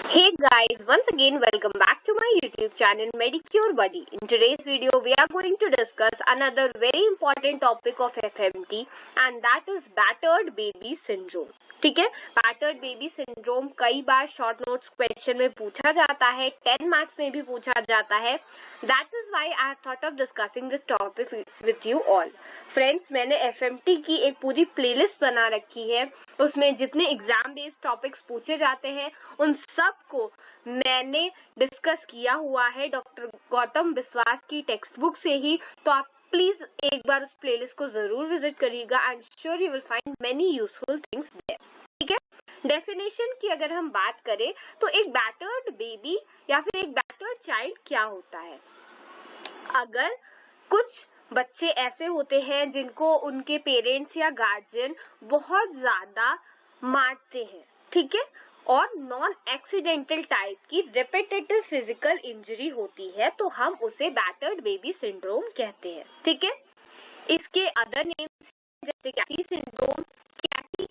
Hey guys, once again welcome back to my YouTube channel Medicure Buddy. In today's video we are going to discuss another very important topic of FMT and that is battered baby syndrome. ठीक है, battered baby syndrome कई बार short notes question में पूछा जाता है, 10 marks में भी पूछा जाता है. That is why I have thought of discussing this topic with you all. Friends, मैंने FMT की एक पूरी प्लेलिस्ट बना रखी है. उसमें जितने एग्जाम बेस्ड टॉपिक्स पूछे जाते हैं उन सब को मैंने डिस्कस किया हुआ है डॉक्टर गौतम बिस्वास की टेक्स्ट बुक से ही. तो आप प्लीज एक बार उस प्लेलिस्ट को जरूर विजिट करिएगा. I am sure you will find many useful things there. ठीक है, डेफिनेशन की अगर हम बात करें तो एक बैटर्ड बेबी या फिर एक बैटर्ड चाइल्ड क्या होता है. अगर कुछ बच्चे ऐसे होते हैं जिनको उनके पेरेंट्स या गार्जियन बहुत ज्यादा मारते हैं, ठीक है, और नॉन एक्सीडेंटल टाइप की रिपीटेटिव फिजिकल इंजरी होती है तो हम उसे बैटर्ड बेबी सिंड्रोम कहते हैं. ठीक है, इसके अदर नेम्स जैसे कैटी सिंड्रोम, कैटी